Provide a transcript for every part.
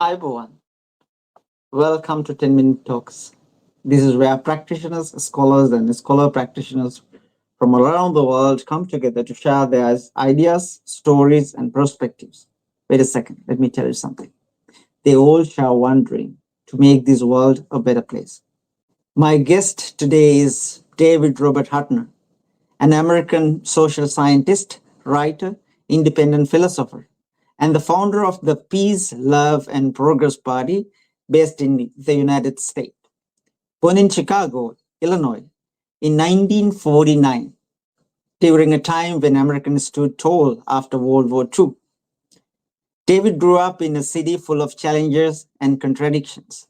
Hi, everyone. Welcome to 10 Minute Talks. This is where practitioners, scholars, and scholar practitioners from around the world come together to share their ideas, stories, and perspectives. Wait a second, let me tell you something. They all share one dream to make this world a better place. My guest today is David Robert Huttner, an American social scientist, writer, independent philosopher, and the founder of the Peace, Love, and Progress Party based in the United States. Born in Chicago, Illinois, in 1949, during a time when Americans stood tall after World War II. David grew up in a city full of challenges and contradictions.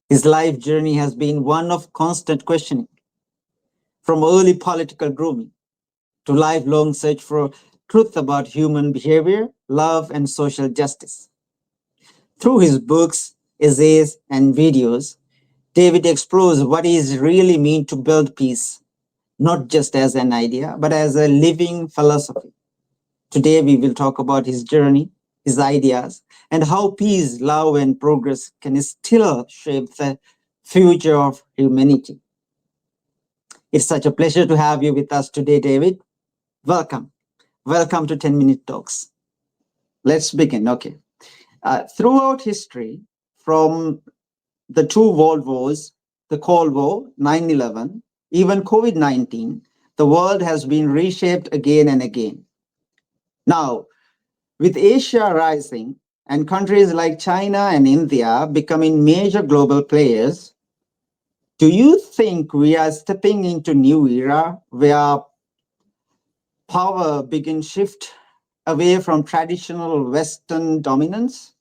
His life journey has been one of constant questioning, from early political grooming to lifelong search for truth about human behavior, love, and social justice. Through his books, essays, and videos, David explores what it really means to build peace, not just as an idea, but as a living philosophy. Today, we will talk about his journey, his ideas, and how peace, love, and progress can still shape the future of humanity. It's such a pleasure to have you with us today, David. Welcome. Welcome to 10 Minute Talks. Let's begin. Okay. Throughout history, from the two world wars, the Cold War, 9/11, even COVID 19, the world has been reshaped again and again. Now, with Asia rising and countries like China and India becoming major global players, do you think we are stepping into new era where power begin shift away from traditional Western dominance?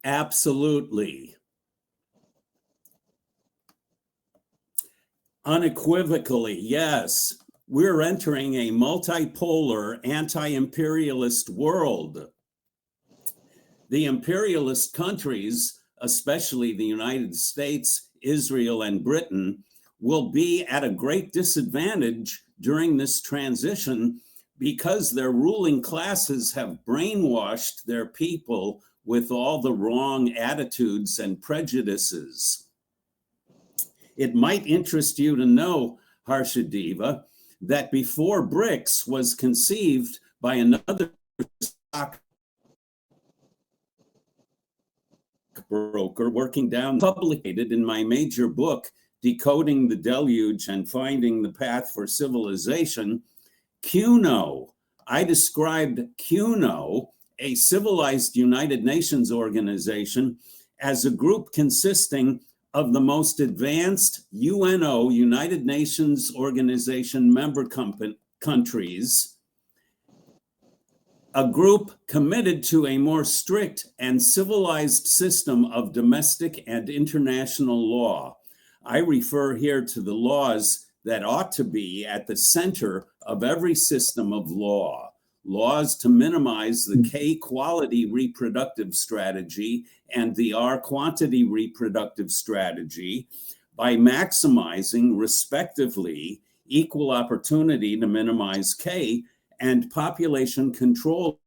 Absolutely. Unequivocally, yes. We're entering a multipolar, anti-imperialist world. The imperialist countries, especially the United States, Israel, and Britain, will be at a great disadvantage during this transition because their ruling classes have brainwashed their people with all the wrong attitudes and prejudices. It might interest you to know, Harshadeva, that before BRICS was conceived by another stockbroker working down, published in my major book, Decoding the Deluge and Finding the Path for Civilization, CUNO. I described CUNO, a civilized United Nations organization, as a group consisting of the most advanced UNO, United Nations Organization member countries, a group committed to a more strict and civilized system of domestic and international law. I refer here to the laws that ought to be at the center of every system of law. Laws to minimize the K quality reproductive strategy and the R quantity reproductive strategy by maximizing, respectively, equal opportunity to minimize K and population control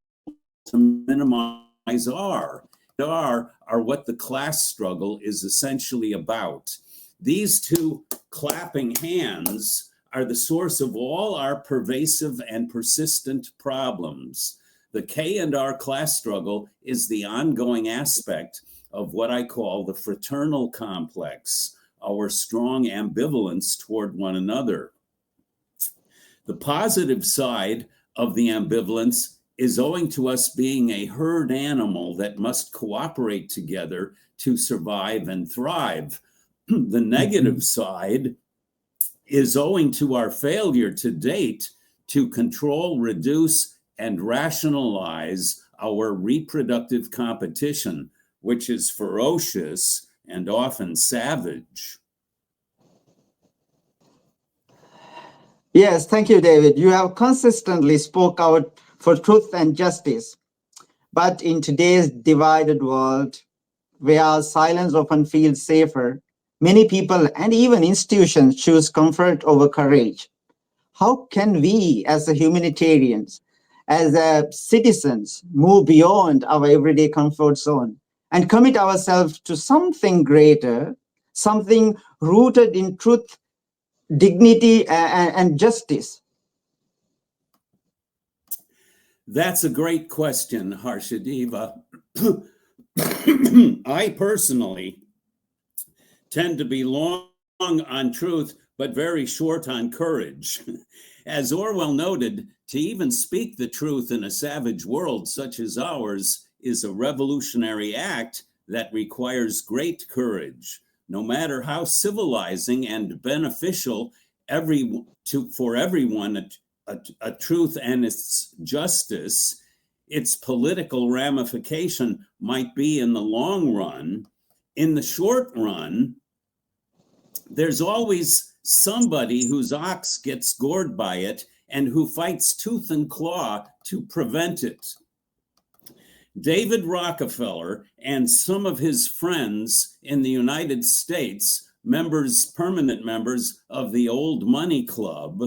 to minimize R. R are what the class struggle is essentially about. These two clapping hands are the source of all our pervasive and persistent problems. The K and R class struggle is the ongoing aspect of what I call the fraternal complex, our strong ambivalence toward one another. The positive side of the ambivalence is owing to us being a herd animal that must cooperate together to survive and thrive. The negative side is owing to our failure to date to control, reduce, and rationalize our reproductive competition, which is ferocious and often savage. Yes, thank you, David. You have consistently spoke out for truth and justice. But in today's divided world, where silence often feels safer, many people and even institutions choose comfort over courage. How can we, as a humanitarians, as citizens, move beyond our everyday comfort zone and commit ourselves to something greater, something rooted in truth, dignity, and justice? That's a great question, Harshadeva. I personally tend to be long on truth, but very short on courage. As Orwell noted, to even speak the truth in a savage world such as ours is a revolutionary act that requires great courage. No matter how civilizing and beneficial for everyone a truth and its justice, its political ramification might be in the long run. In the short run, there's always somebody whose ox gets gored by it and who fights tooth and claw to prevent it. David Rockefeller and some of his friends in the United States, permanent members of the Old Money Club,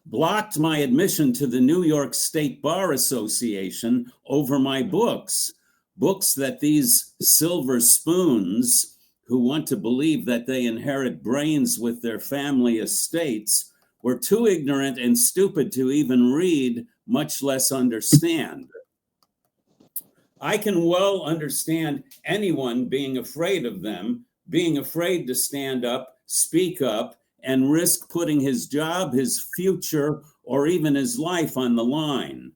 blocked my admission to the New York State Bar Association over my books that these silver spoons who want to believe that they inherit brains with their family estates were too ignorant and stupid to even read, much less understand. I can well understand anyone being afraid of them, being afraid to stand up, speak up, and risk putting his job, his future, or even his life on the line.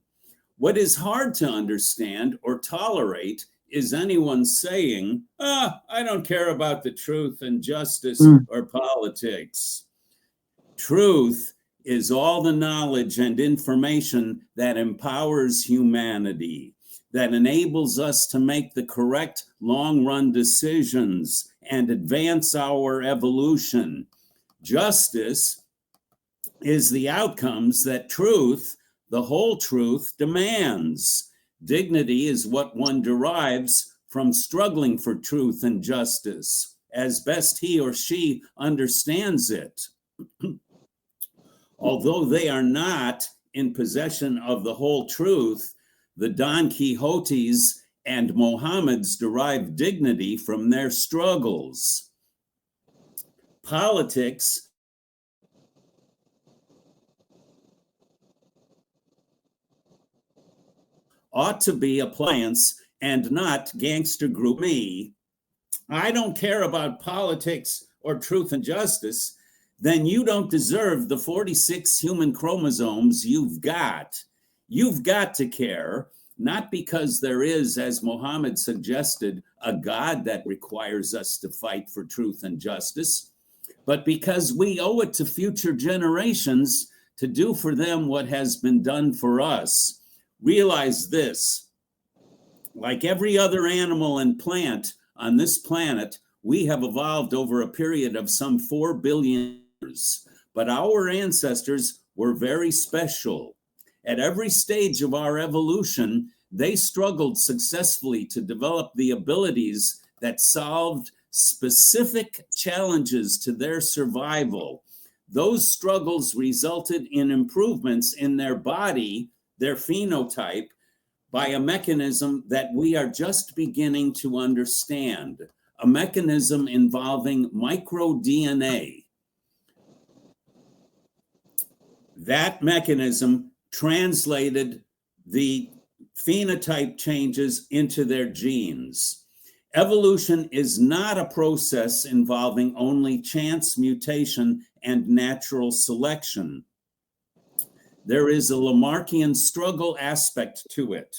What is hard to understand or tolerate is anyone saying, I don't care about the truth and justice or politics. Truth is all the knowledge and information that empowers humanity, that enables us to make the correct long-run decisions and advance our evolution. Justice is the outcomes that truth, the whole truth, demands. Dignity is what one derives from struggling for truth and justice, as best he or she understands it. Although they are not in possession of the whole truth, the Don Quixotes and Mohammeds derive dignity from their struggles. Politics ought to be appliance and not gangster group me. I don't care about politics or truth and justice, then you don't deserve the 46 human chromosomes you've got. You've got to care, not because there is, as Mohammed suggested, a God that requires us to fight for truth and justice, but because we owe it to future generations to do for them what has been done for us. Realize this: like every other animal and plant on this planet, we have evolved over a period of some 4 billion years, but our ancestors were very special. At every stage of our evolution, they struggled successfully to develop the abilities that solved specific challenges to their survival. Those struggles resulted in improvements in their body, their phenotype, by a mechanism that we are just beginning to understand, a mechanism involving microDNA. That mechanism translated the phenotype changes into their genes. Evolution is not a process involving only chance mutation and natural selection. There is a Lamarckian struggle aspect to it.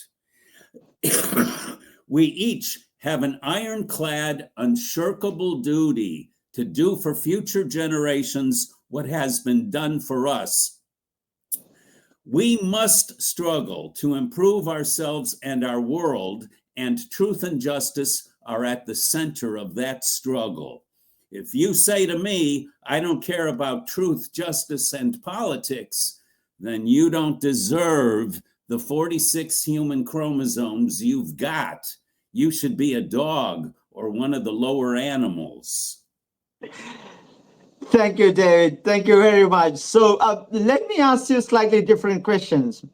We each have an ironclad, unshirkable duty to do for future generations what has been done for us. We must struggle to improve ourselves and our world, and truth and justice are at the center of that struggle. If you say to me, I don't care about truth, justice, and politics, then you don't deserve the 46 human chromosomes you've got. You should be a dog or one of the lower animals. Thank you, David. Thank you very much. So let me ask you slightly different questions.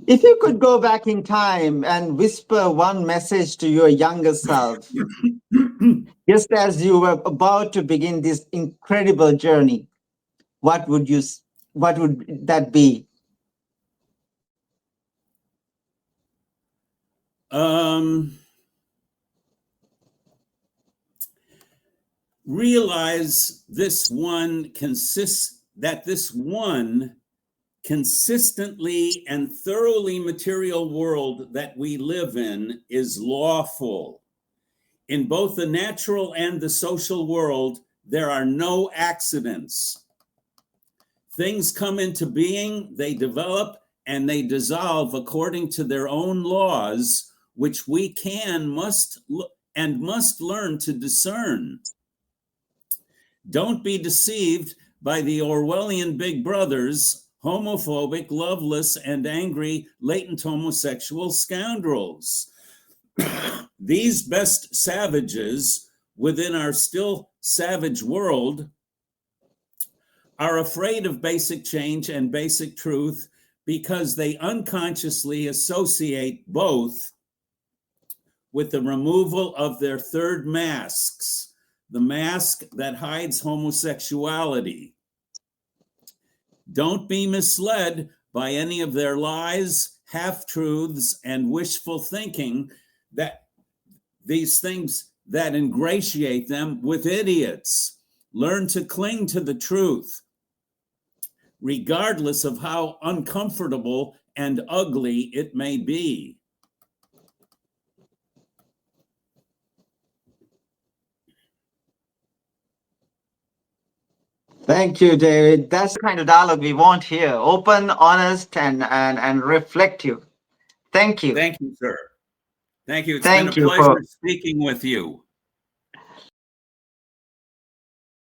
If you could go back in time and whisper one message to your younger self, just as you were about to begin this incredible journey, what would what would that be? Um, Realize this one consistently and thoroughly material world that we live in is lawful. In both the natural and the social world, there are no accidents. Things come into being, they develop, and they dissolve according to their own laws, which we must learn to discern. Don't be deceived by the Orwellian big brothers, homophobic, loveless, and angry latent homosexual scoundrels. These best savages within our still savage world are afraid of basic change and basic truth because they unconsciously associate both with the removal of their third masks, the mask that hides homosexuality. Don't be misled by any of their lies, half-truths, and wishful thinking, that these things that ingratiate them with idiots. Learn to cling to the truth, regardless of how uncomfortable and ugly it may be. Thank you, David. That's the kind of dialogue we want here: open, honest, and reflective. Thank you. Thank you, sir. Thank you. It's been a Thank you for pleasure speaking with you.